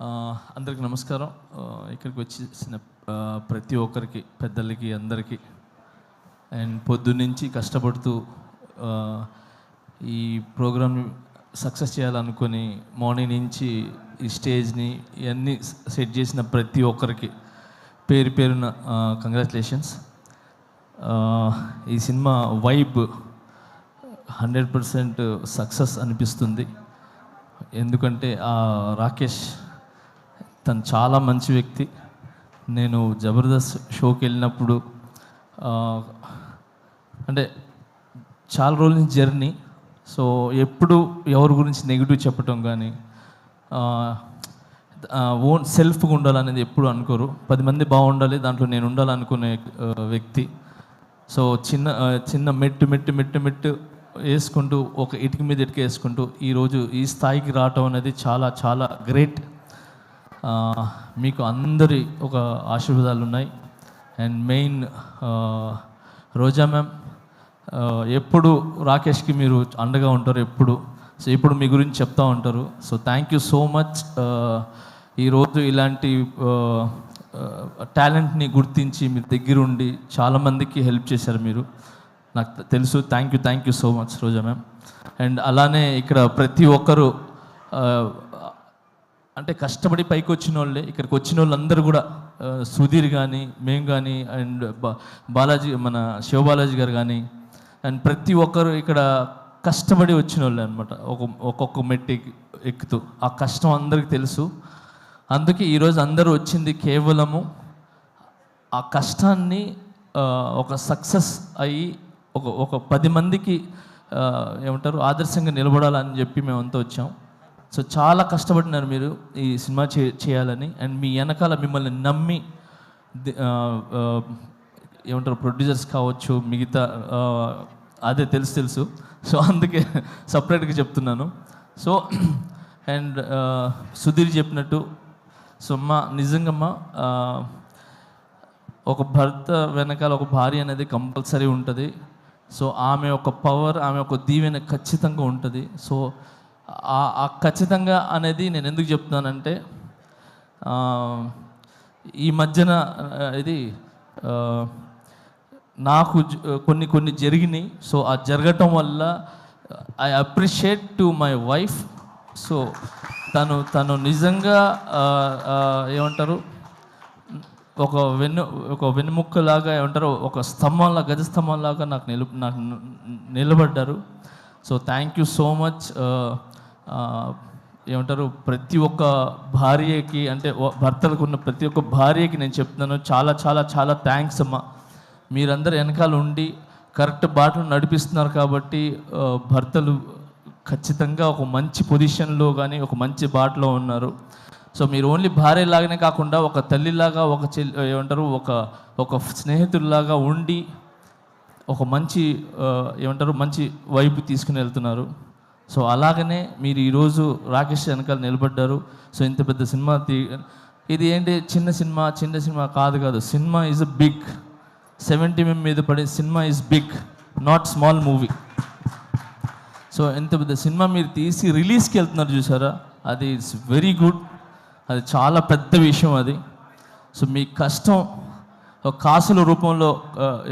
అందరికీ నమస్కారం. ఇక్కడికి వచ్చేసిన ప్రతి ఒక్కరికి, పెద్దలకి, అందరికీ అండ్ పొద్దున్నుంచి కష్టపడుతూ ఈ ప్రోగ్రామ్ సక్సెస్ చేయాలనుకొని మార్నింగ్ నుంచి ఈ స్టేజ్ని ఇవన్నీ సెట్ చేసిన ప్రతి ఒక్కరికి పేరు పేరున కంగ్రాచులేషన్స్. ఈ సినిమా వైబ్ 100% సక్సెస్ అనిపిస్తుంది. ఎందుకంటే రాకేష్ తను చాలా మంచి వ్యక్తి. నేను జబర్దస్త్ షోకి వెళ్ళినప్పుడు అంటే చాలా రోజుల నుంచి జర్నీ. సో ఎప్పుడు ఎవరి గురించి నెగిటివ్ చెప్పటం కానీ ఓన్ సెల్ఫ్గా ఉండాలనేది ఎప్పుడు అనుకోరు. 10 మంది బాగుండాలి, దాంట్లో నేను ఉండాలనుకునే వ్యక్తి. సో చిన్న మెట్టు వేసుకుంటూ ఒక ఇటుక మీద ఇటుక వేసుకుంటూ ఈరోజు ఈ స్థాయికి రావటం అనేది చాలా చాలా గ్రేట్. మీకు అందరి ఒక ఆశీర్వాదాలు ఉన్నాయి. అండ్ మెయిన్ రోజా మ్యామ్, ఎప్పుడు రాకేష్కి మీరు అండగా ఉంటారు ఎప్పుడు. సో ఇప్పుడు మీ గురించి చెప్తూ ఉంటారు. So thank you so much. ఈరోజు ఇలాంటి టాలెంట్ని గుర్తించి మీరు దగ్గరుండి చాలామందికి హెల్ప్ చేశారు మీరు, నాకు తెలుసు. Thank you so much Roja ma'am. And అలానే ఇక్కడ ప్రతి ఒక్కరు అంటే కష్టపడి పైకి వచ్చిన వాళ్ళే. ఇక్కడికి వచ్చిన వాళ్ళందరూ కూడా సుధీర్ కానీ, మేము కానీ, అండ్ బాలాజీ, మన శివబాలాజీ గారు కానీ, అండ్ ప్రతి ఒక్కరు ఇక్కడ కష్టపడి వచ్చిన వాళ్ళే అనమాట. ఒక్కొక్క మెట్టి ఎక్కుతూ ఆ కష్టం అందరికీ తెలుసు. అందుకే ఈరోజు అందరూ వచ్చింది కేవలము ఆ కష్టాన్ని ఒక సక్సెస్ అయ్యి ఒక 10 మందికి ఏమంటారు ఆదర్శంగా నిలబడాలని చెప్పి మేమంతా వచ్చాం. సో చాలా కష్టపడినారు మీరు ఈ సినిమా చేయాలని. అండ్ మీ వెనకాల మిమ్మల్ని నమ్మి ఏమంటారు ప్రొడ్యూసర్స్ కావచ్చు, మిగతా అదే తెలుసు. సో అందుకే సపరేట్గా చెప్తున్నాను. సో అండ్ సుధీర్ చెప్పినట్టు, సో నిజంగా ఒక భర్త వెనకాల ఒక భార్య అనేది కంపల్సరీ ఉంటుంది. సో ఆమె ఒక పవర్, ఆమె ఒక దీవెన ఖచ్చితంగా ఉంటుంది. సో ఆ ఖచ్చితంగా అనేది నేను ఎందుకు చెప్తున్నానంటే, ఈ మధ్యన ఇది నాకు కొన్ని జరిగినాయి. సో ఆ జరగటం వల్ల I appreciate to my wife. So తను నిజంగా ఏమంటారు ఒక వెన్నుముక్కలాగా ఏమంటారు, ఒక స్తంభంలా, గజ స్తంభంలాగా నాకు నిలబడ్డారు. So thank you so much. ఏమంటారు ప్రతి ఒక్క భార్యకి, అంటే భర్తలకు ఉన్న ప్రతి ఒక్క భార్యకి నేను చెప్తున్నాను, చాలా చాలా చాలా థ్యాంక్స్ అమ్మా. మీరందరూ వెనకాల ఉండి కరెక్ట్ బాటలు నడిపిస్తున్నారు కాబట్టి భర్తలు ఖచ్చితంగా ఒక మంచి పొజిషన్లో కానీ ఒక మంచి బాటలో ఉన్నారు. సో మీరు ఓన్లీ భార్యలాగానే కాకుండా ఒక తల్లిలాగా, ఒక ఏమంటారు ఒక స్నేహితుల్లాగా ఉండి ఒక మంచి ఏమంటారు మంచి వైపు తీసుకుని వెళ్తున్నారు. సో అలాగనే మీరు ఈరోజు రాకేష్ వెనకాల నిలబడ్డారు. సో ఇంత పెద్ద సినిమా ఇది ఏంటి చిన్న సినిమా కాదు. Cinema is big. 70 mm మీద పడే cinema is big, not small movie. So ఎంత పెద్ద సినిమా మీరు తీసి రిలీజ్కి వెళ్తున్నారు చూసారా, అది ఇట్స్ వెరీ గుడ్. అది చాలా పెద్ద విషయం అది. సో మీ కష్టం ఒక కాసుల రూపంలో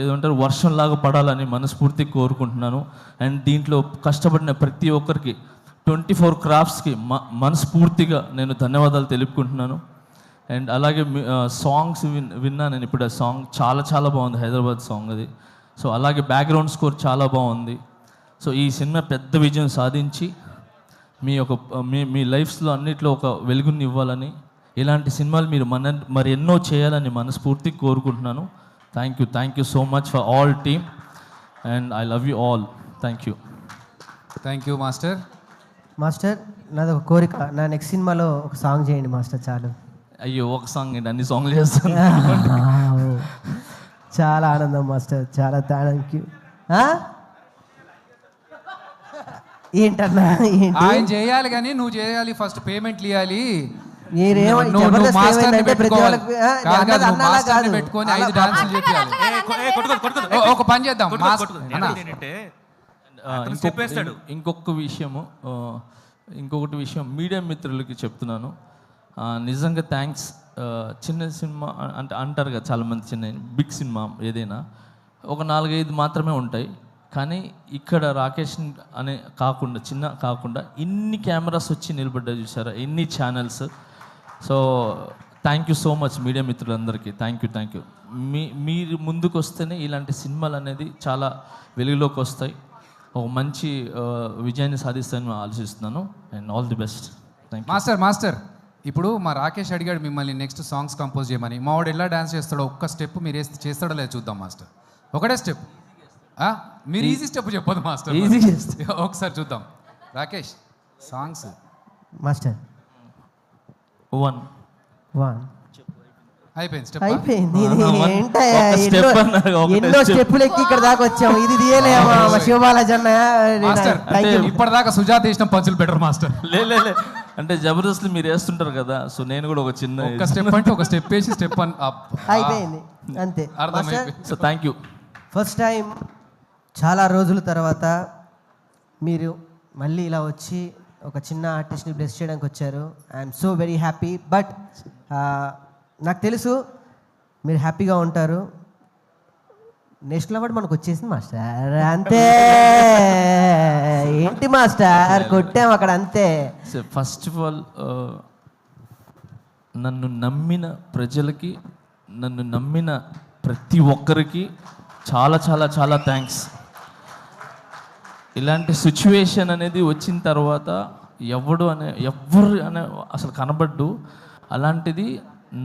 ఏదంటారు వర్షంలాగా పడాలని మనస్ఫూర్తిగా కోరుకుంటున్నాను. అండ్ దీంట్లో కష్టపడిన ప్రతి ఒక్కరికి 24 క్రాఫ్ట్స్కి మనస్ఫూర్తిగా నేను ధన్యవాదాలు తెలుపుకుంటున్నాను. అండ్ అలాగే సాంగ్స్ విన్నా నేను ఇప్పుడు. ఆ సాంగ్ చాలా చాలా బాగుంది, హైదరాబాద్ సాంగ్ అది. సో అలాగే బ్యాక్గ్రౌండ్ స్కోర్ చాలా బాగుంది. సో ఈ సినిమా పెద్ద విజయం సాధించి మీ లైఫ్స్లో అన్నిట్లో ఒక వెలుగుని ఇవ్వాలని, ఇలాంటి సినిమాలు మీరు మరి ఎన్నో చేయాలని మనస్ఫూర్తిగా కోరుకుంటున్నాను. Thank you so much for all team and I love you all. Thank you master. నాది ఒక కోరిక, నా నెక్స్ట్ సినిమాలో ఒక సాంగ్ చేయండి మాస్టర్. చాలు. అయ్యో ఒక సాంగ్ ఏంటి, అన్ని సాంగ్లు చేస్తాను. చాలా ఆనందం మాస్టర్, చాలా థ్యాంక్ యూ. ఏంటన్నా ఆయన చేయాలి కానీ నువ్వు చేయాలి, ఫస్ట్ పేమెంట్లు ఇవ్వాలి. పెట్టుకొని 5 డాన్సులు చెప్పాలి. ఒక పని చేద్దాం, ఇంకొకటి విషయం మీడియా మిత్రులకి చెప్తున్నాను. నిజంగా థ్యాంక్స్. చిన్న సినిమా అంటే అంటారు కదా చాలామంది, చిన్న బిగ్ సినిమా ఏదైనా ఒక 4-5 మాత్రమే ఉంటాయి, కానీ ఇక్కడ రాకేష్ అనే కాకుండా చిన్న కాకుండా ఇన్ని కెమెరాస్ వచ్చి నిలబడ్డా చూసారా, ఎన్ని channels. So thank you so much media మిత్రులందరికీ. Thank you. మీరు ముందుకు వస్తేనే ఇలాంటి సినిమాలు అనేది చాలా వెలుగులోకి వస్తాయి, ఒక మంచి విజయాన్ని సాధిస్తానని ఆలోచిస్తున్నాను. And all the best. Thank you. Master ఇప్పుడు మా రాకేష్ అడిగాడు మిమ్మల్ని నెక్స్ట్ సాంగ్స్ కంపోజ్ చేయమని. మా వాడు ఎలా డాన్స్ చేస్తాడో ఒక్క స్టెప్ మీరు చేస్తాడో లేదు చూద్దాం మాస్టర్. ఒకటే స్టెప్, మీరు ఈజీ స్టెప్ చెప్పదు మాస్టర్, ఈజీ ఒకసారి చూద్దాం. రాకేష్ సాంగ్స్ మాస్టర్ 1 అయిపోయింది స్టెప్. అయిపోయింది. ఇది one. ఏంటయ్యా, ఒక step అన్నారు, ఒకటే ఎన్నో step. స్టెప్పులు ఎక్కి ఇక్కడ దాకా వచ్చాము. ఇది తీయలేమా శివబాలాజీ అన్న? మాస్టర్ ఇప్పటిదాకా సుజాత వేసిన పంచులు బెటర్ మాస్టర్. లే అంటే జబర్దస్త్లు మీరు వేస్తుంటారు కదా, సో నేను కూడా ఒక చిన్న ఒక స్టెప్ అంటే ఒక స్టెప్ వేసి స్టెప్ అయిపోయింది అంతే. అర్థమైపోయింది. So thank you. First time చాలా రోజుల తర్వాత మీరు మళ్ళీ ఇలా వచ్చి ఒక చిన్న ఆర్టిస్ట్ని బ్లెస్ చేయడానికి వచ్చారు. I'm so very happy. But నాకు తెలుసు మీరు హ్యాపీగా ఉంటారు. నెక్స్ట్ అవార్డు మనకు వచ్చేసింది మాస్టర్, అంతే. ఏంటి మాస్టర్ కొట్టాం అక్కడ, అంతే. ఫస్ట్ ఆఫ్ ఆల్ నన్ను నమ్మిన ప్రజలకి, నన్ను నమ్మిన ప్రతి ఒక్కరికి చాలా థ్యాంక్స్. ఇలాంటి సిచ్యువేషన్ అనేది వచ్చిన తర్వాత ఎవరు అనే అసలు కనబడ్డు. అలాంటిది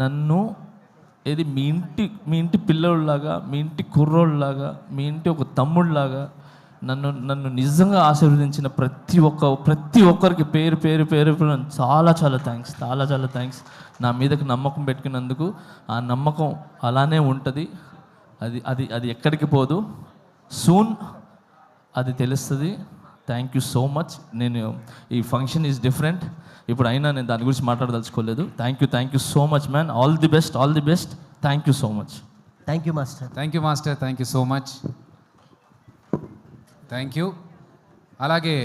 నన్ను ఏది మీ ఇంటి పిల్లోళ్ళలాగా, మీ ఇంటి కుర్రోళ్ళలాగా, మీ ఇంటి ఒక తమ్ముళ్ళలాగా నన్ను నిజంగా ఆశీర్వదించిన ప్రతి ఒక్కరికి పేరు చాలా థ్యాంక్స్. నా మీదకి నమ్మకం పెట్టుకున్నందుకు. ఆ నమ్మకం అలానే ఉంటుంది, అది ఎక్కడికి పోదు. సూన్ అది తెలుస్తుంది. Thank you so much. నేను ఈ ఫంక్షన్ ఈజ్ డిఫరెంట్ ఇప్పుడు, అయినా నేను దాని గురించి మాట్లాడదలుచుకోలేదు. Thank you so much man. All the best. Thank you so much. Thank you master. Thank you so much. Thank you. అలాగే